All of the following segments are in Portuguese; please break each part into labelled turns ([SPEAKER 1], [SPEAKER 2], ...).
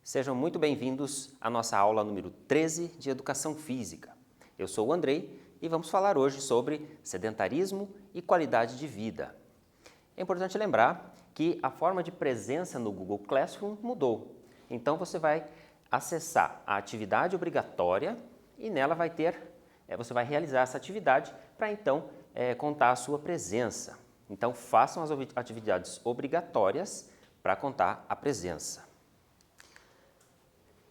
[SPEAKER 1] Sejam muito bem-vindos à nossa aula número 13 de Educação Física. Eu sou o Andrei e vamos falar hoje sobre sedentarismo e qualidade de vida. É importante lembrar que a forma de presença no Google Classroom mudou. Então você vai acessar a atividade obrigatória e nela você vai realizar essa atividade para então contar a sua presença. Então façam as atividades obrigatórias para contar a presença.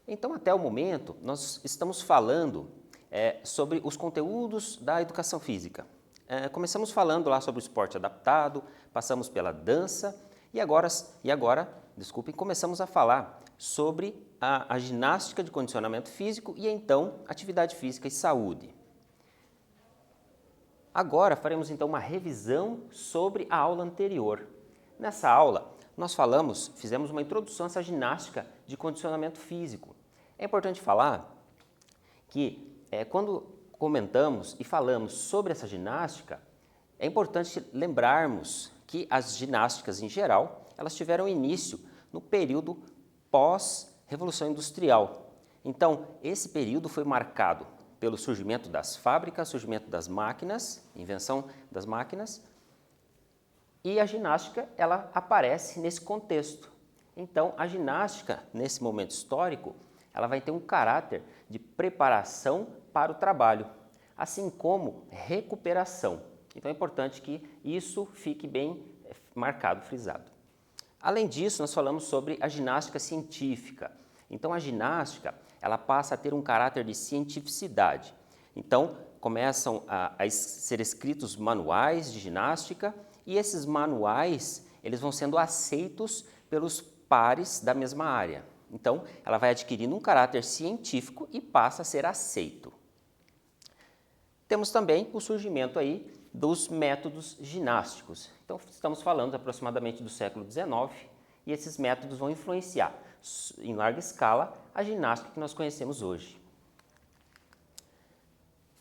[SPEAKER 1] Então, até o momento, nós estamos falando sobre os conteúdos da educação física. Começamos falando lá sobre o esporte adaptado, passamos pela dança e agora, começamos a falar sobre a ginástica de condicionamento físico e então atividade física e saúde. Agora faremos então uma revisão sobre a aula anterior. Nessa aula, nós fizemos uma introdução a essa ginástica de condicionamento físico. É importante falar que quando comentamos e falamos sobre essa ginástica, é importante lembrarmos que as ginásticas em geral, elas tiveram início no período pós-Revolução Industrial. Então, esse período foi marcado pelo surgimento das fábricas, surgimento das máquinas, invenção das máquinas, e a ginástica, ela aparece nesse contexto. Então, a ginástica, nesse momento histórico, ela vai ter um caráter de preparação para o trabalho, assim como recuperação. Então, é importante que isso fique bem marcado, frisado. Além disso, nós falamos sobre a ginástica científica. Então, a ginástica, ela passa a ter um caráter de cientificidade. Então, começam a ser escritos manuais de ginástica, e esses manuais, eles vão sendo aceitos pelos pares da mesma área. Então, ela vai adquirindo um caráter científico e passa a ser aceito. Temos também o surgimento aí dos métodos ginásticos. Então, estamos falando aproximadamente do século XIX e esses métodos vão influenciar em larga escala a ginástica que nós conhecemos hoje.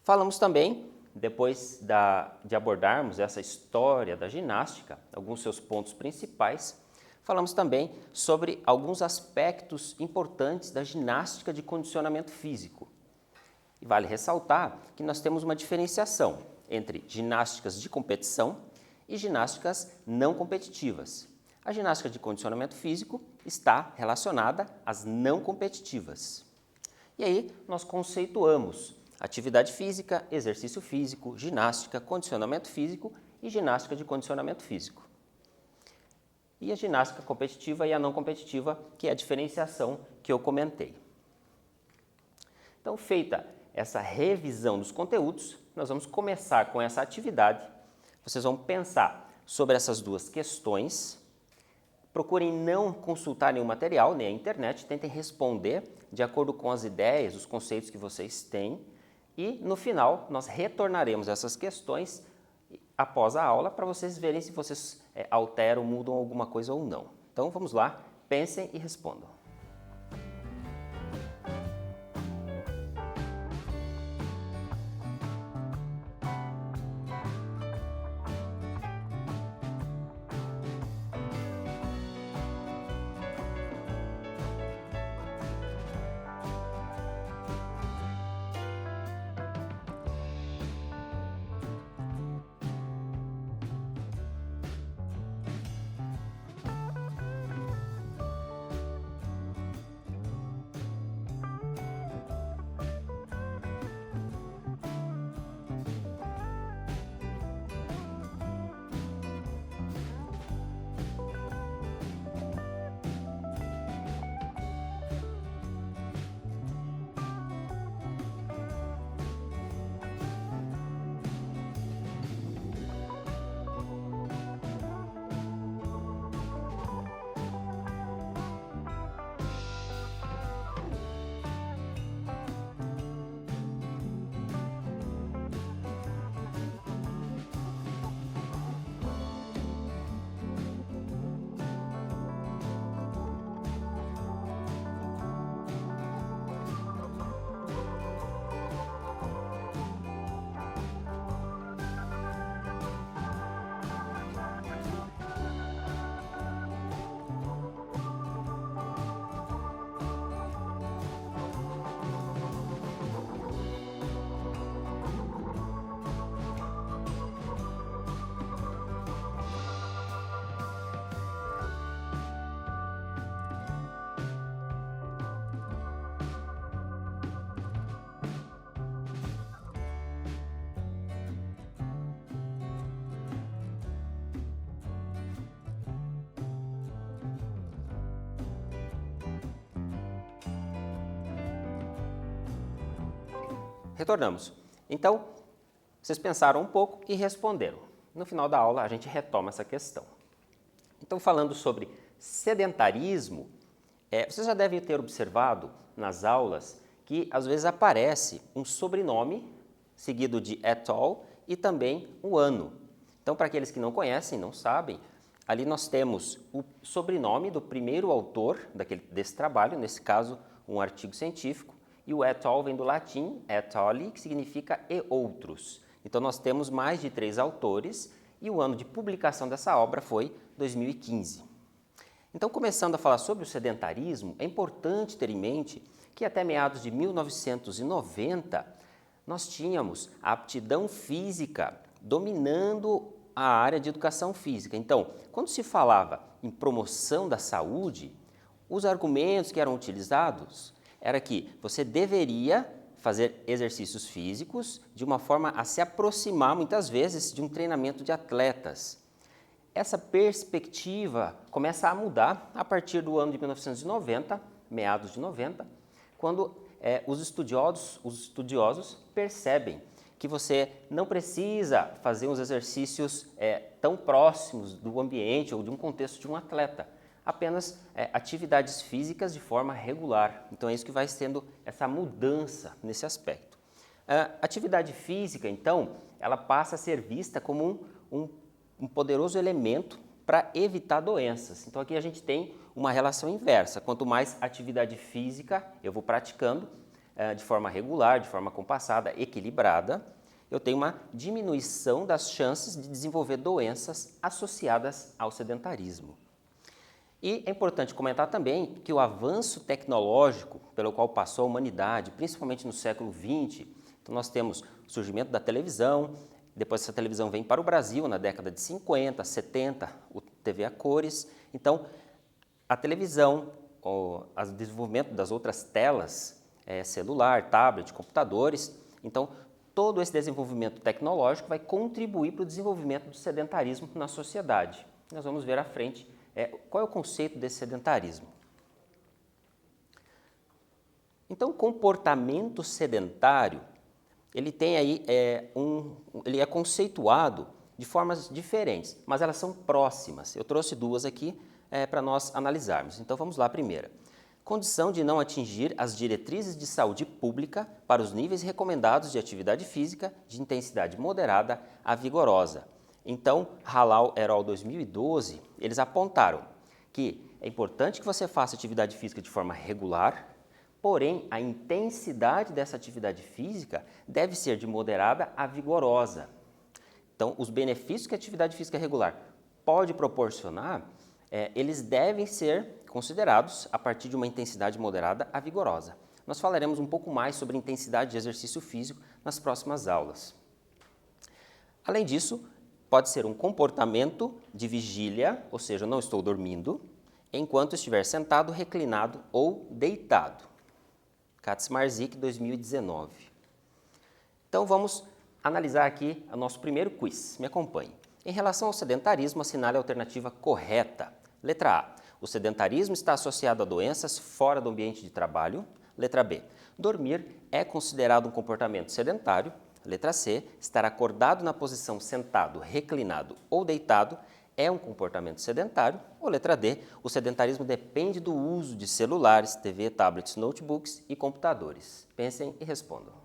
[SPEAKER 1] Falamos também, depois de abordarmos essa história da ginástica, alguns seus pontos principais, falamos também sobre alguns aspectos importantes da ginástica de condicionamento físico. E vale ressaltar que nós temos uma diferenciação entre ginásticas de competição e ginásticas não competitivas. A ginástica de condicionamento físico está relacionada às não competitivas. E aí nós conceituamos atividade física, exercício físico, ginástica, condicionamento físico e ginástica de condicionamento físico. E a ginástica competitiva e a não competitiva, que é a diferenciação que eu comentei. Então, feita essa revisão dos conteúdos, nós vamos começar com essa atividade. Vocês vão pensar sobre essas duas questões. Procurem não consultar nenhum material, nem a internet, tentem responder de acordo com as ideias, os conceitos que vocês têm. E, no final, nós retornaremos essas questões após a aula para vocês verem se vocês alteram, mudam alguma coisa ou não. Então, vamos lá, pensem e respondam. Retornamos. Então, vocês pensaram um pouco e responderam. No final da aula, a gente retoma essa questão. Então, falando sobre sedentarismo, vocês já devem ter observado nas aulas que às vezes aparece um sobrenome seguido de et al. E também o ano. Então, para aqueles que não conhecem, não sabem, ali nós temos o sobrenome do primeiro autor desse trabalho, nesse caso, um artigo científico, e o et al. Vem do latim et ali, que significa e outros. Então, nós temos mais de 3 autores e o ano de publicação dessa obra foi 2015. Então, começando a falar sobre o sedentarismo, é importante ter em mente que até meados de 1990, nós tínhamos a aptidão física dominando a área de educação física. Então, quando se falava em promoção da saúde, os argumentos que eram utilizados era que você deveria fazer exercícios físicos de uma forma a se aproximar, muitas vezes, de um treinamento de atletas. Essa perspectiva começa a mudar a partir do ano de 1990, meados de 90, quando os estudiosos percebem que você não precisa fazer uns exercícios tão próximos do ambiente ou de um contexto de um atleta, apenas atividades físicas de forma regular. Então é isso que vai sendo essa mudança nesse aspecto. A atividade física, então, ela passa a ser vista como um poderoso elemento para evitar doenças. Então aqui a gente tem uma relação inversa. Quanto mais atividade física eu vou praticando de forma regular, de forma compassada, equilibrada, eu tenho uma diminuição das chances de desenvolver doenças associadas ao sedentarismo. E é importante comentar também que o avanço tecnológico pelo qual passou a humanidade, principalmente no século XX, então nós temos o surgimento da televisão. Depois essa televisão vem para o Brasil na década de 50, 70, o TV a cores. Então, a televisão, o desenvolvimento das outras telas, celular, tablet, computadores, então todo esse desenvolvimento tecnológico vai contribuir para o desenvolvimento do sedentarismo na sociedade. Nós vamos ver à frente qual é o conceito desse sedentarismo. Então, o comportamento sedentário ele tem aí ele é conceituado de formas diferentes, mas elas são próximas. Eu trouxe 2 aqui para nós analisarmos. Então vamos lá, a primeira. Condição de não atingir as diretrizes de saúde pública para os níveis recomendados de atividade física de intensidade moderada a vigorosa. Então, Halal et al. 2012, eles apontaram que é importante que você faça atividade física de forma regular, porém, a intensidade dessa atividade física deve ser de moderada a vigorosa. Então, os benefícios que a atividade física regular pode proporcionar, eles devem ser considerados a partir de uma intensidade moderada a vigorosa. Nós falaremos um pouco mais sobre intensidade de exercício físico nas próximas aulas. Além disso, pode ser um comportamento de vigília, ou seja, eu não estou dormindo, enquanto estiver sentado, reclinado ou deitado. Kaczmarzyk 2019. Então vamos analisar aqui o nosso primeiro quiz. Me acompanhe. Em relação ao sedentarismo, assinale a alternativa correta. Letra A. O sedentarismo está associado a doenças fora do ambiente de trabalho. Letra B. Dormir é considerado um comportamento sedentário. Letra C. Estar acordado na posição sentado, reclinado ou deitado é um comportamento sedentário. Ou letra D, o sedentarismo depende do uso de celulares, TV, tablets, notebooks e computadores. Pensem e respondam.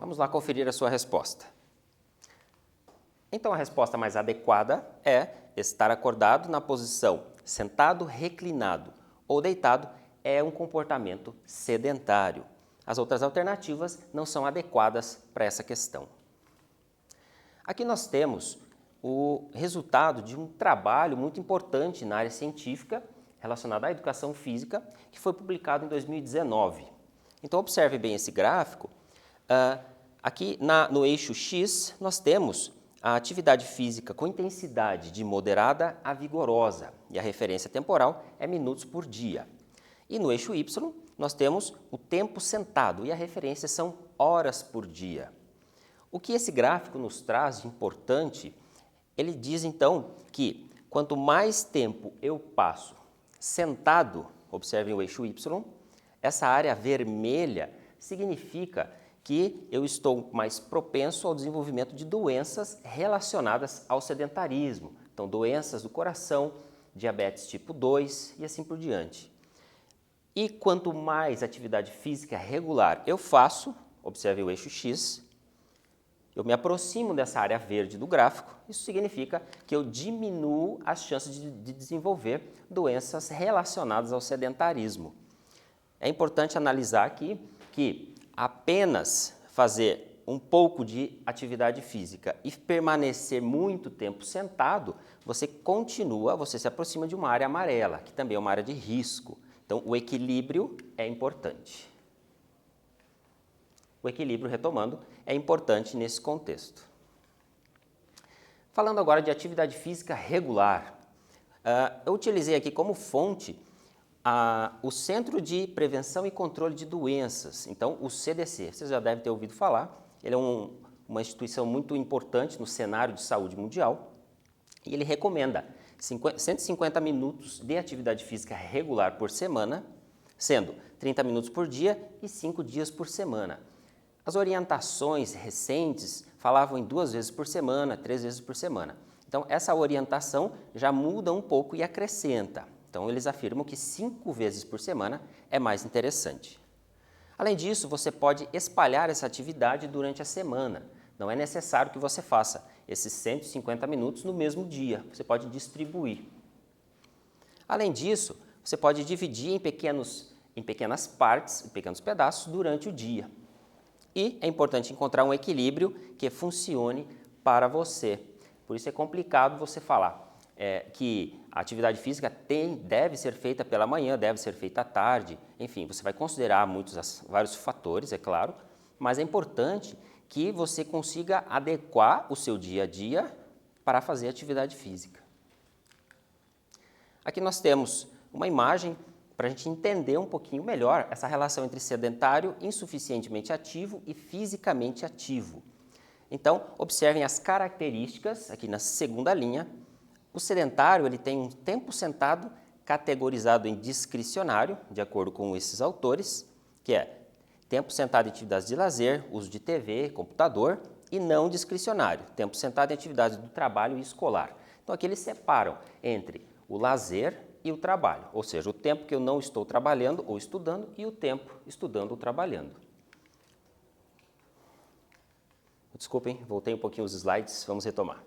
[SPEAKER 1] Vamos lá conferir a sua resposta. Então, a resposta mais adequada é estar acordado na posição sentado, reclinado ou deitado é um comportamento sedentário. As outras alternativas não são adequadas para essa questão. Aqui nós temos o resultado de um trabalho muito importante na área científica relacionado à educação física, que foi publicado em 2019. Então, observe bem esse gráfico. Aqui no eixo X, nós temos a atividade física com intensidade de moderada a vigorosa, e a referência temporal é minutos por dia. E no eixo Y, nós temos o tempo sentado, e a referência são horas por dia. O que esse gráfico nos traz de importante, ele diz então que quanto mais tempo eu passo sentado, observem o eixo Y, essa área vermelha significa que eu estou mais propenso ao desenvolvimento de doenças relacionadas ao sedentarismo. Então, doenças do coração, diabetes tipo 2 e assim por diante. E quanto mais atividade física regular eu faço, observe o eixo X, eu me aproximo dessa área verde do gráfico, isso significa que eu diminuo as chances de desenvolver doenças relacionadas ao sedentarismo. É importante analisar aqui que apenas fazer um pouco de atividade física e permanecer muito tempo sentado, você se aproxima de uma área amarela, que também é uma área de risco. Então, o equilíbrio é importante. O equilíbrio, retomando, é importante nesse contexto. Falando agora de atividade física regular, eu utilizei aqui como fonte o Centro de Prevenção e Controle de Doenças, então o CDC. Vocês já devem ter ouvido falar, ele é uma instituição muito importante no cenário de saúde mundial e ele recomenda 150 minutos de atividade física regular por semana, sendo 30 minutos por dia e 5 dias por semana. As orientações recentes falavam em 2 vezes por semana, 3 vezes por semana. Então, essa orientação já muda um pouco e acrescenta. Então, eles afirmam que 5 vezes por semana é mais interessante. Além disso, você pode espalhar essa atividade durante a semana. Não é necessário que você faça esses 150 minutos no mesmo dia. Você pode distribuir. Além disso, você pode dividir em pequenas partes, em pequenos pedaços durante o dia. E é importante encontrar um equilíbrio que funcione para você. Por isso é complicado você falar que a atividade física deve ser feita pela manhã, deve ser feita à tarde. Enfim, você vai considerar vários fatores, é claro, mas é importante que você consiga adequar o seu dia a dia para fazer atividade física. Aqui nós temos uma imagem para a gente entender um pouquinho melhor essa relação entre sedentário, insuficientemente ativo e fisicamente ativo. Então, observem as características aqui na segunda linha. O sedentário ele tem um tempo sentado categorizado em discricionário, de acordo com esses autores, que é tempo sentado em atividades de lazer, uso de TV, computador, e não discricionário, tempo sentado em atividades do trabalho e escolar. Então, aqui eles separam entre o lazer e o trabalho, ou seja, o tempo que eu não estou trabalhando ou estudando e o tempo estudando ou trabalhando. Desculpem, voltei um pouquinho os slides, vamos retomar.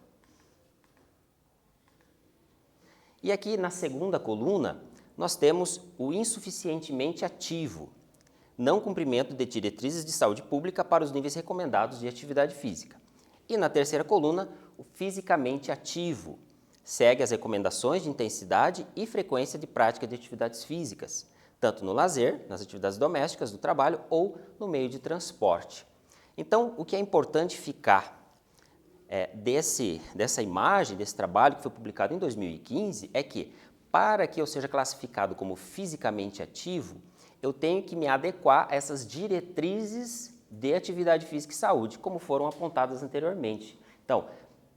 [SPEAKER 1] E aqui na segunda coluna, nós temos o insuficientemente ativo, não cumprimento de diretrizes de saúde pública para os níveis recomendados de atividade física. E na terceira coluna, o fisicamente ativo, segue as recomendações de intensidade e frequência de prática de atividades físicas, tanto no lazer, nas atividades domésticas, do trabalho ou no meio de transporte. Então, o que é importante ficar dessa imagem, desse trabalho que foi publicado em 2015, é que, para que eu seja classificado como fisicamente ativo, eu tenho que me adequar a essas diretrizes de atividade física e saúde, como foram apontadas anteriormente. Então,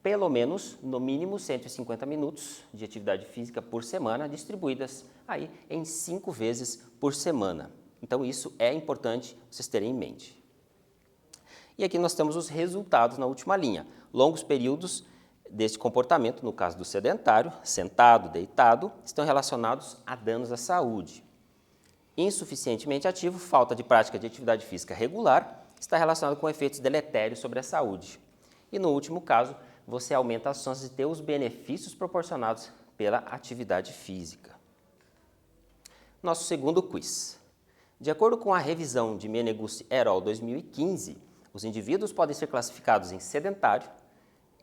[SPEAKER 1] pelo menos, no mínimo, 150 minutos de atividade física por semana, distribuídas aí em 5 vezes por semana. Então, isso é importante vocês terem em mente. E aqui nós temos os resultados na última linha. Longos períodos desse comportamento, no caso do sedentário, sentado, deitado, estão relacionados a danos à saúde. Insuficientemente ativo, falta de prática de atividade física regular está relacionado com efeitos deletérios sobre a saúde. E no último caso, você aumenta as chances de ter os benefícios proporcionados pela atividade física. Nosso segundo quiz. De acordo com a revisão de Meneguzzi et al. 2015, os indivíduos podem ser classificados em sedentário,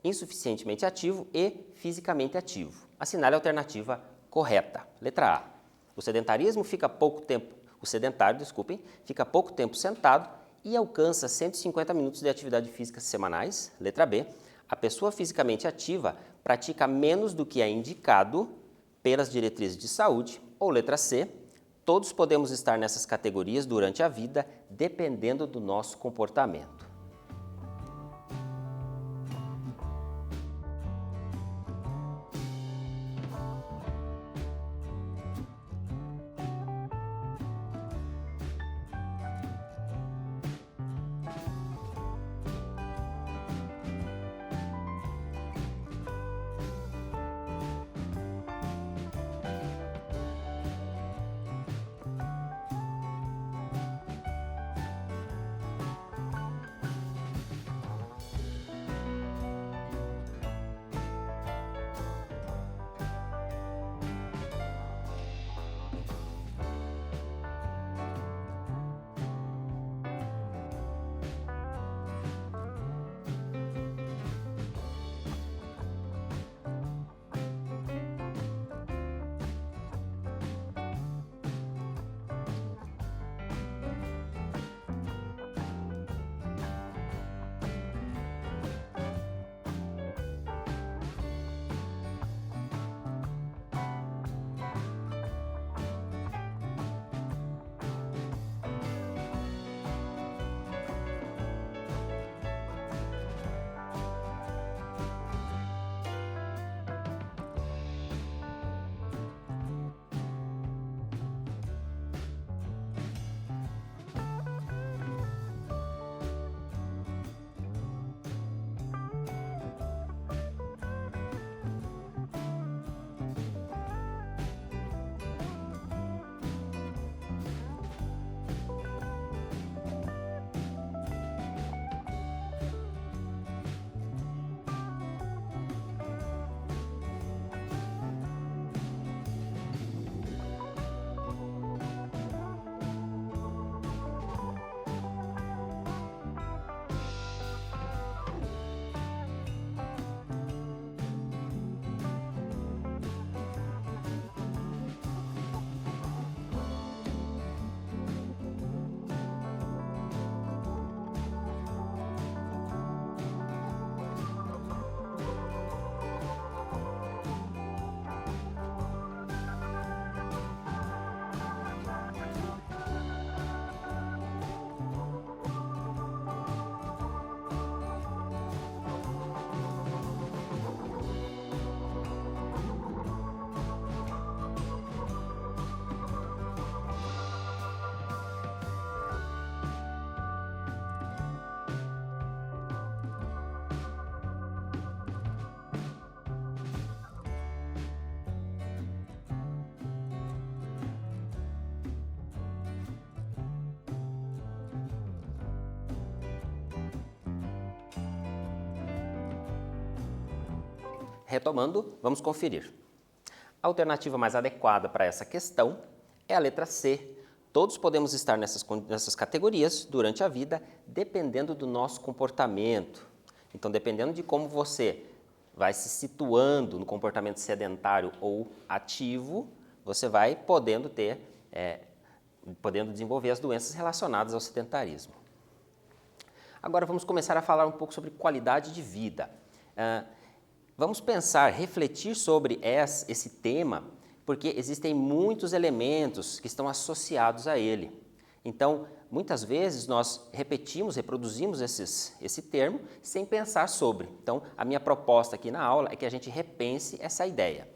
[SPEAKER 1] insuficientemente ativo e fisicamente ativo. Assinale a alternativa correta. Letra A. O sedentário, fica pouco tempo sentado e alcança 150 minutos de atividade física semanais. Letra B. A pessoa fisicamente ativa pratica menos do que é indicado pelas diretrizes de saúde. Ou letra C. Todos podemos estar nessas categorias durante a vida, dependendo do nosso comportamento. Retomando, vamos conferir. A alternativa mais adequada para essa questão é a letra C. Todos podemos estar nessas categorias durante a vida, dependendo do nosso comportamento. Então, dependendo de como você vai se situando no comportamento sedentário ou ativo, você vai podendo desenvolver as doenças relacionadas ao sedentarismo. Agora vamos começar a falar um pouco sobre qualidade de vida. Vamos pensar, refletir sobre esse tema, porque existem muitos elementos que estão associados a ele. Então, muitas vezes nós reproduzimos esse termo sem pensar sobre. Então, a minha proposta aqui na aula é que a gente repense essa ideia.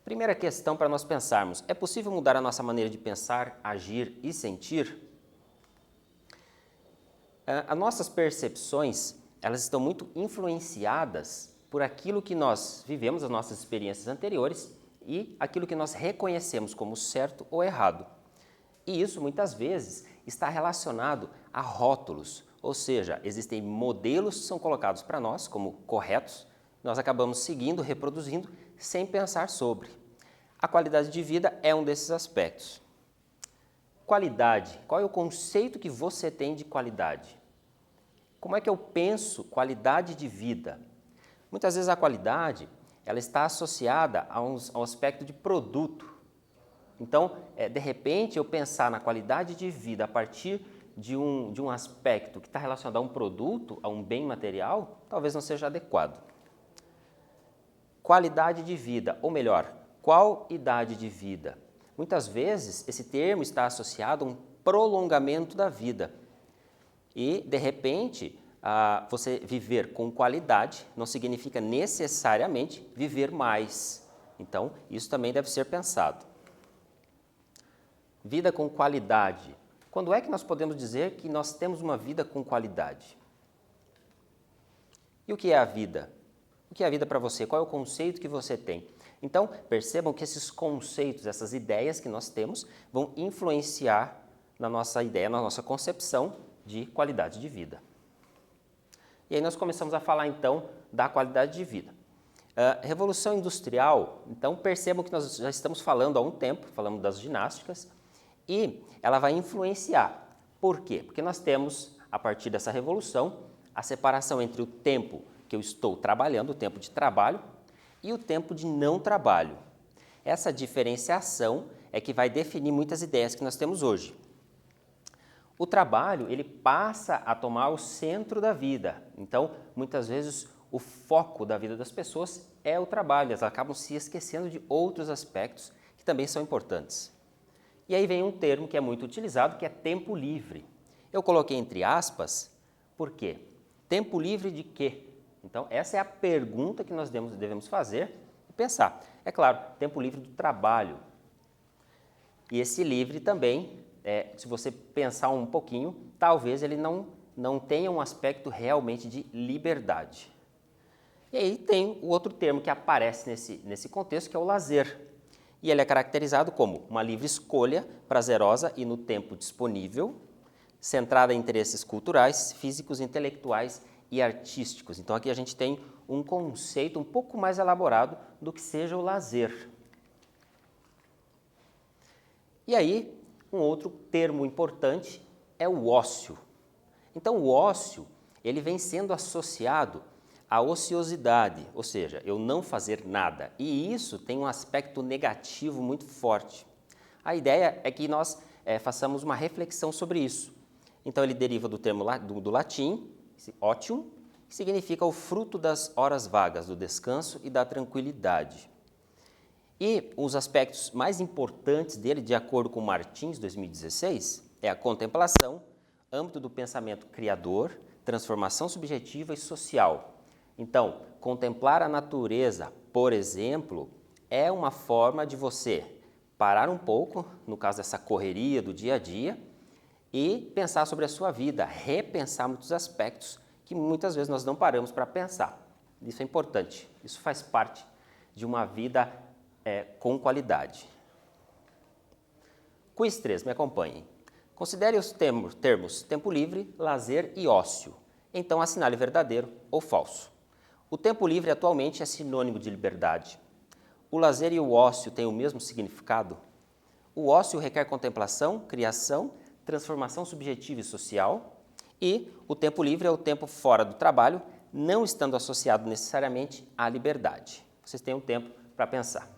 [SPEAKER 1] Primeira questão para nós pensarmos: é possível mudar a nossa maneira de pensar, agir e sentir? As nossas percepções, elas estão muito influenciadas por aquilo que nós vivemos, as nossas experiências anteriores e aquilo que nós reconhecemos como certo ou errado. E isso, muitas vezes, está relacionado a rótulos, ou seja, existem modelos que são colocados para nós como corretos, nós acabamos seguindo, reproduzindo, sem pensar sobre. A qualidade de vida é um desses aspectos. Qualidade. Qual é o conceito que você tem de qualidade? Como é que eu penso qualidade de vida? Muitas vezes a qualidade ela está associada a um aspecto de produto. Então, de repente, eu pensar na qualidade de vida a partir de um aspecto que está relacionado a um produto, a um bem material, talvez não seja adequado. Qualidade de vida, ou melhor, qual idade de vida? Muitas vezes, esse termo está associado a um prolongamento da vida. E, de repente, você viver com qualidade não significa necessariamente viver mais. Então, isso também deve ser pensado. Vida com qualidade. Quando é que nós podemos dizer que nós temos uma vida com qualidade? E o que é a vida? O que é a vida para você? Qual é o conceito que você tem? Então, percebam que esses conceitos, essas ideias que nós temos, vão influenciar na nossa ideia, na nossa concepção de qualidade de vida. E aí nós começamos a falar, então, da qualidade de vida. Revolução Industrial, então percebam que nós já estamos falando há um tempo, falamos das ginásticas, e ela vai influenciar. Por quê? Porque nós temos, a partir dessa revolução, a separação entre o tempo que eu estou trabalhando, o tempo de trabalho, e o tempo de não trabalho. Essa diferenciação é que vai definir muitas ideias que nós temos hoje. O trabalho, ele passa a tomar o centro da vida. Então, muitas vezes, o foco da vida das pessoas é o trabalho. Elas acabam se esquecendo de outros aspectos que também são importantes. E aí vem um termo que é muito utilizado, que é tempo livre. Eu coloquei entre aspas, por quê? Tempo livre de quê? Então, essa é a pergunta que nós devemos fazer e pensar. É claro, tempo livre do trabalho. E esse livre também, se você pensar um pouquinho, talvez ele não tenha um aspecto realmente de liberdade. E aí tem o outro termo que aparece nesse contexto, que é o lazer. E ele é caracterizado como uma livre escolha prazerosa e no tempo disponível, centrada em interesses culturais, físicos, intelectuais e artísticos. Então aqui a gente tem um conceito um pouco mais elaborado do que seja o lazer. E aí, um outro termo importante é o ócio. Então o ócio, ele vem sendo associado à ociosidade, ou seja, eu não fazer nada. E isso tem um aspecto negativo muito forte. A ideia é que nós façamos uma reflexão sobre isso. Então ele deriva do termo do latim, ótium, que significa o fruto das horas vagas, do descanso e da tranquilidade. E os aspectos mais importantes dele, de acordo com Martins, 2016, é a contemplação, âmbito do pensamento criador, transformação subjetiva e social. Então, contemplar a natureza, por exemplo, é uma forma de você parar um pouco, no caso dessa correria do dia a dia, e pensar sobre a sua vida, repensar muitos aspectos que muitas vezes nós não paramos para pensar. Isso é importante, isso faz parte de uma vida com qualidade. Quiz 3, me acompanhem. Considere os termos tempo livre, lazer e ócio. Então assinale verdadeiro ou falso. O tempo livre atualmente é sinônimo de liberdade. O lazer e o ócio têm o mesmo significado? O ócio requer contemplação, criação, transformação subjetiva e social, e o tempo livre é o tempo fora do trabalho, não estando associado necessariamente à liberdade. Vocês têm um tempo para pensar.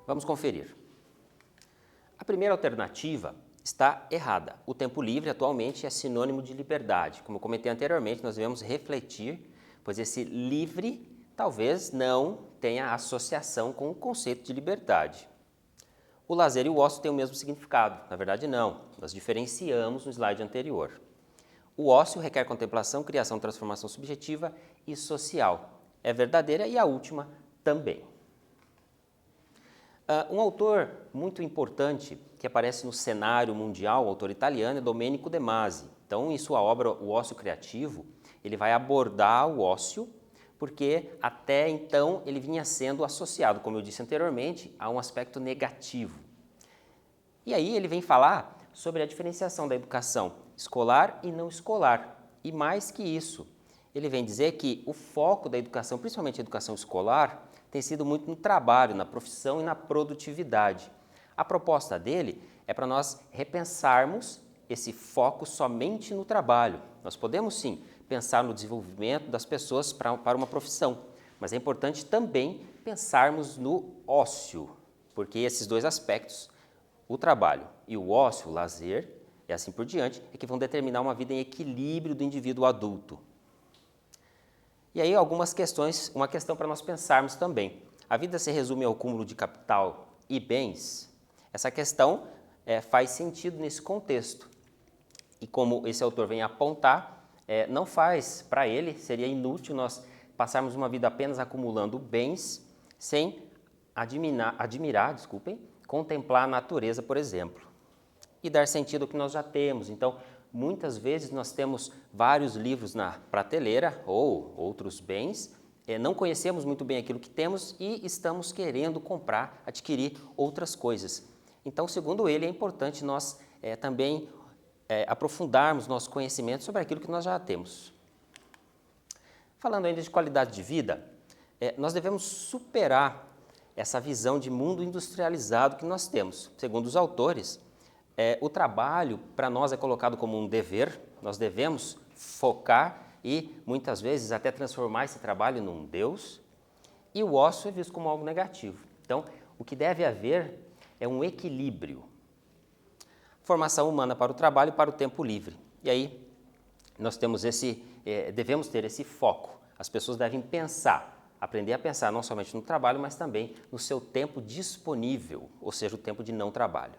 [SPEAKER 1] Vamos conferir. A primeira alternativa está errada. O tempo livre atualmente é sinônimo de liberdade. Como eu comentei anteriormente, nós devemos refletir, pois esse livre talvez não tenha associação com o conceito de liberdade. O lazer e o ócio têm o mesmo significado. Na verdade, não. Nós diferenciamos no slide anterior. O ócio requer contemplação, criação, transformação subjetiva e social. É verdadeira e a última também. Um autor muito importante que aparece no cenário mundial, o autor italiano, é Domenico De Masi. Então, em sua obra O Ócio Criativo, ele vai abordar o ócio, porque até então ele vinha sendo associado, como eu disse anteriormente, a um aspecto negativo. E aí ele vem falar sobre a diferenciação da educação escolar e não escolar. E mais que isso, ele vem dizer que o foco da educação, principalmente a educação escolar, tem sido muito no trabalho, na profissão e na produtividade. A proposta dele é para nós repensarmos esse foco somente no trabalho. Nós podemos sim pensar no desenvolvimento das pessoas para uma profissão, mas é importante também pensarmos no ócio, porque esses dois aspectos, o trabalho e o ócio, o lazer, e assim por diante, é que vão determinar uma vida em equilíbrio do indivíduo adulto. E aí algumas questões, uma questão para nós pensarmos também. A vida se resume ao cúmulo de capital e bens? Essa questão faz sentido nesse contexto. E como esse autor vem apontar, não faz, para ele, seria inútil nós passarmos uma vida apenas acumulando bens sem admirar, contemplar a natureza, por exemplo, e dar sentido ao que nós já temos. Então, muitas vezes nós temos vários livros na prateleira ou outros bens, não conhecemos muito bem aquilo que temos e estamos querendo comprar, adquirir outras coisas. Então, segundo ele, é importante nós também aprofundarmos nosso conhecimento sobre aquilo que nós já temos. Falando ainda de qualidade de vida, nós devemos superar essa visão de mundo industrializado que nós temos. Segundo os autores, o trabalho para nós é colocado como um dever, nós devemos focar e muitas vezes até transformar esse trabalho num Deus, e o ócio é visto como algo negativo. Então, o que deve haver é um equilíbrio. Formação humana para o trabalho e para o tempo livre. E aí, nós temos devemos ter esse foco. As pessoas devem pensar, aprender a pensar não somente no trabalho, mas também no seu tempo disponível, ou seja, o tempo de não trabalho.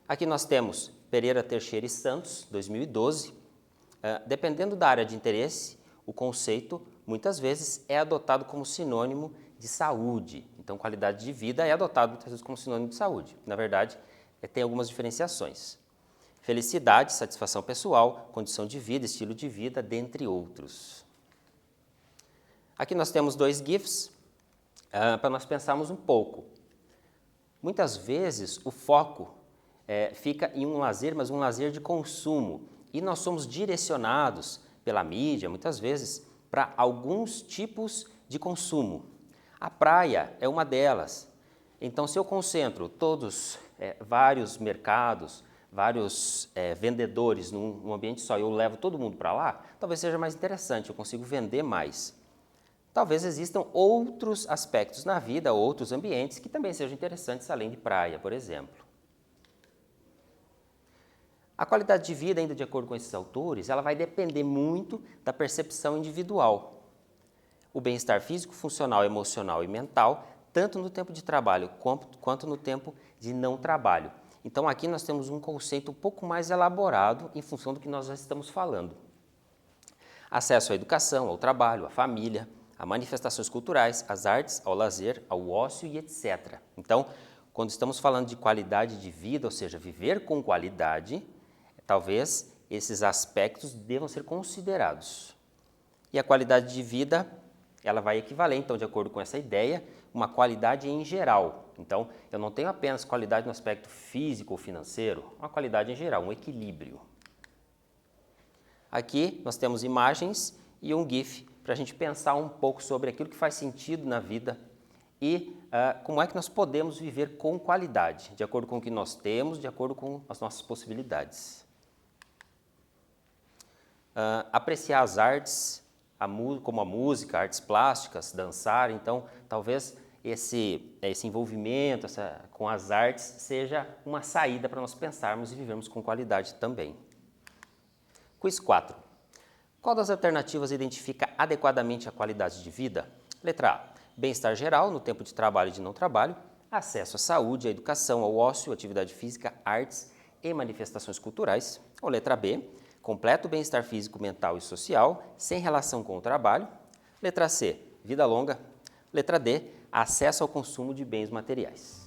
[SPEAKER 1] Aqui nós temos Pereira, Teixeira e Santos, 2012. Dependendo da área de interesse, o conceito, muitas vezes, é adotado como sinônimo de saúde. Então, qualidade de vida é adotado muitas vezes como sinônimo de saúde. Na verdade, tem algumas diferenciações. Felicidade, satisfação pessoal, condição de vida, estilo de vida, dentre outros. Aqui nós temos dois GIFs para nós pensarmos um pouco. Muitas vezes, o foco fica em um lazer, mas um lazer de consumo. E nós somos direcionados pela mídia, muitas vezes, para alguns tipos de consumo. A praia é uma delas. Então, se eu concentro vários mercados, vários vendedores num ambiente só e eu levo todo mundo para lá, talvez seja mais interessante, eu consigo vender mais. Talvez existam outros aspectos na vida, outros ambientes que também sejam interessantes, além de praia, por exemplo. A qualidade de vida, ainda de acordo com esses autores, ela vai depender muito da percepção individual. O bem-estar físico, funcional, emocional e mental, tanto no tempo de trabalho quanto no tempo de não trabalho. Então, aqui nós temos um conceito um pouco mais elaborado em função do que nós já estamos falando. Acesso à educação, ao trabalho, à família, a manifestações culturais, às artes, ao lazer, ao ócio e etc. Então, quando estamos falando de qualidade de vida, ou seja, viver com qualidade, talvez esses aspectos devam ser considerados. E a qualidade de vida, ela vai equivaler, então, de acordo com essa ideia, uma qualidade em geral. Então, eu não tenho apenas qualidade no aspecto físico ou financeiro, uma qualidade em geral, um equilíbrio. Aqui nós temos imagens e um GIF para a gente pensar um pouco sobre aquilo que faz sentido na vida e como é que nós podemos viver com qualidade, de acordo com o que nós temos, de acordo com as nossas possibilidades. Apreciar as artes, como a música, artes plásticas, dançar, então talvez esse envolvimento com as artes seja uma saída para nós pensarmos e vivermos com qualidade também. Quiz 4. Qual das alternativas identifica adequadamente a qualidade de vida? Letra A. Bem-estar geral no tempo de trabalho e de não trabalho, acesso à saúde, à educação, ao ócio, atividade física, artes e manifestações culturais. Ou letra B. Completo bem-estar físico, mental e social, sem relação com o trabalho. Letra C. Vida longa. Letra D. Acesso ao consumo de bens materiais.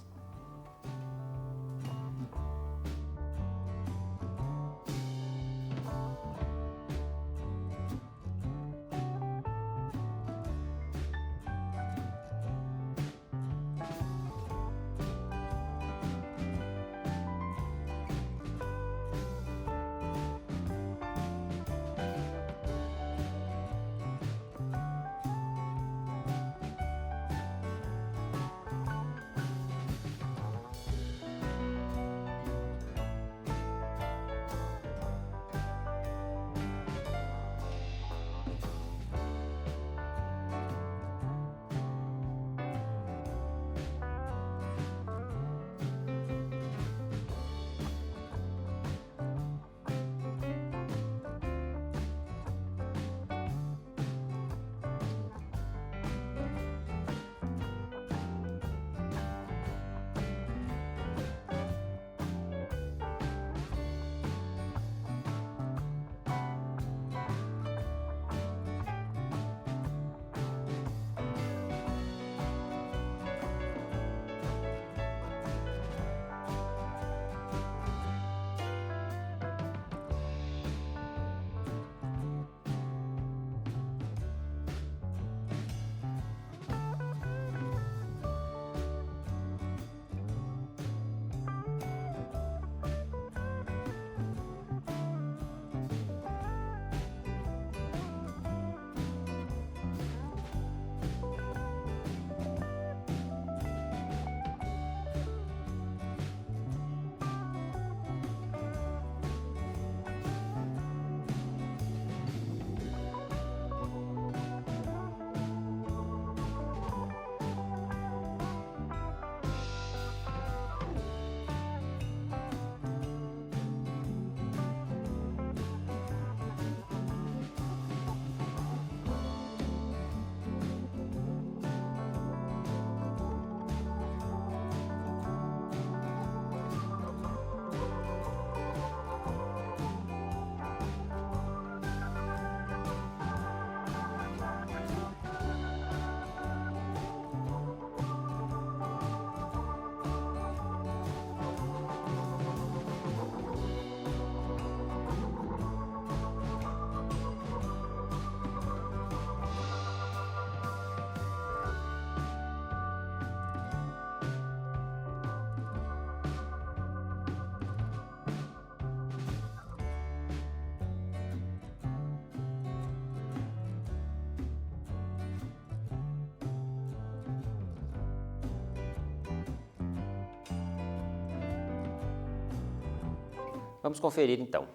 [SPEAKER 1] Vamos conferir então.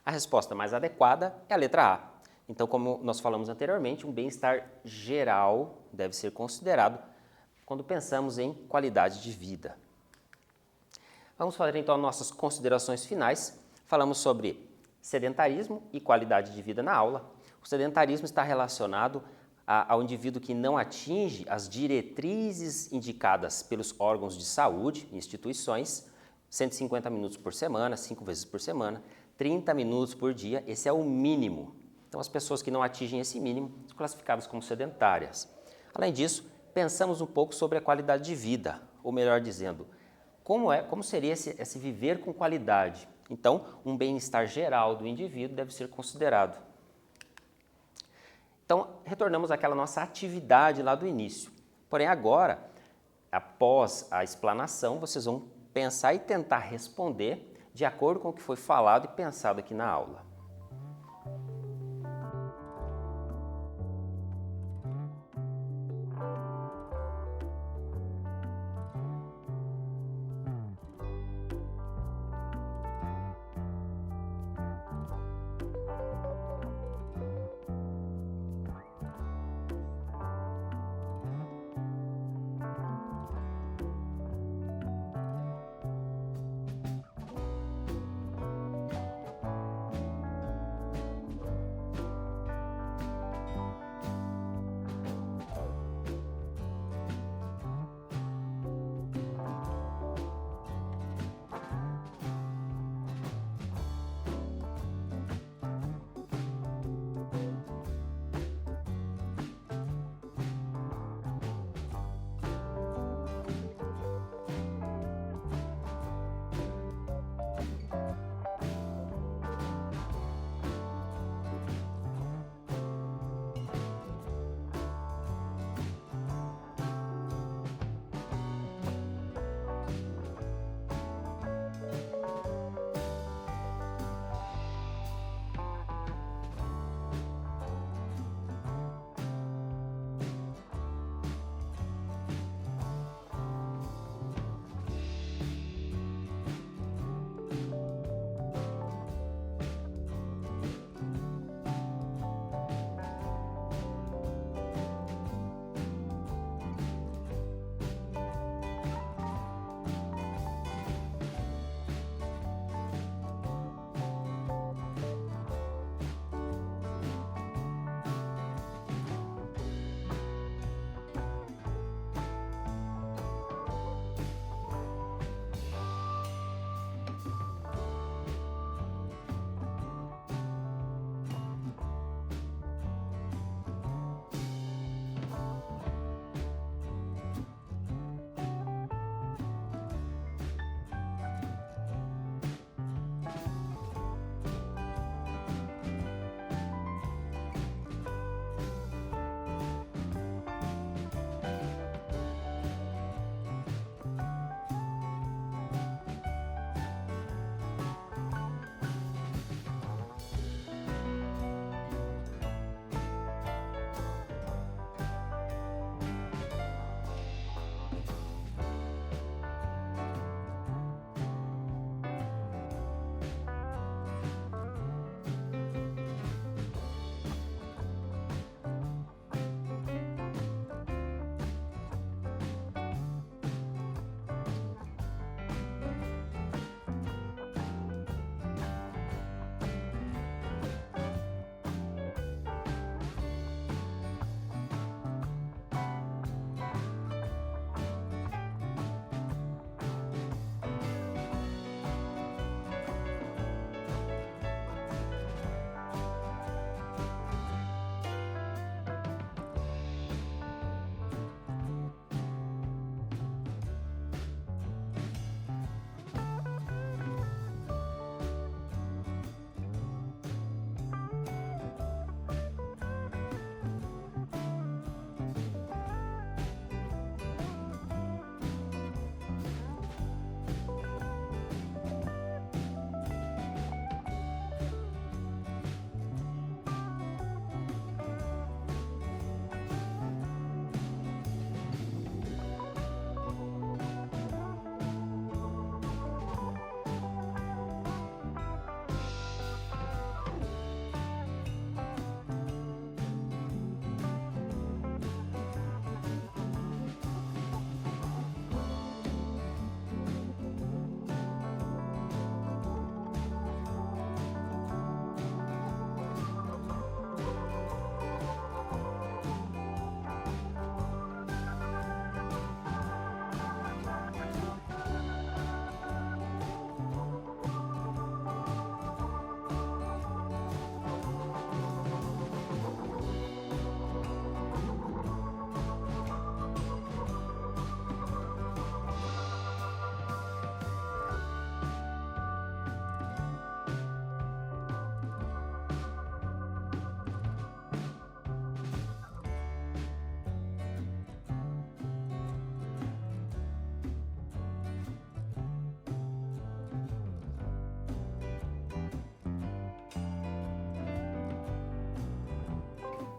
[SPEAKER 1] A resposta mais adequada é a letra A. Então, como nós falamos anteriormente, um bem-estar geral deve ser considerado quando pensamos em qualidade de vida. Vamos fazer então nossas considerações finais. Falamos sobre sedentarismo e qualidade de vida na aula. O sedentarismo está relacionado ao indivíduo que não atinge as diretrizes indicadas pelos órgãos de saúde, instituições, 150 minutos por semana, 5 vezes por semana, 30 minutos por dia, esse é o mínimo. Então, as pessoas que não atingem esse mínimo são classificadas como sedentárias. Além disso, pensamos um pouco sobre a qualidade de vida, ou melhor dizendo, como seria esse viver com qualidade. Então, um bem-estar geral do indivíduo deve ser considerado. Então, retornamos àquela nossa atividade lá do início. Porém, agora, após a explanação, vocês vão pensar e tentar responder de acordo com o que foi falado e pensado aqui na aula.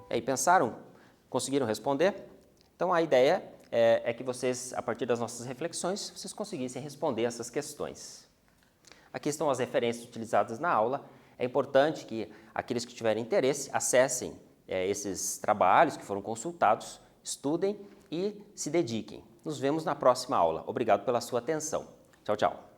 [SPEAKER 1] E aí, pensaram? Conseguiram responder? Então, a ideia é que vocês, a partir das nossas reflexões, vocês conseguissem responder essas questões. Aqui estão as referências utilizadas na aula. É importante que aqueles que tiverem interesse acessem esses trabalhos que foram consultados, estudem e se dediquem. Nos vemos na próxima aula. Obrigado pela sua atenção. Tchau, tchau.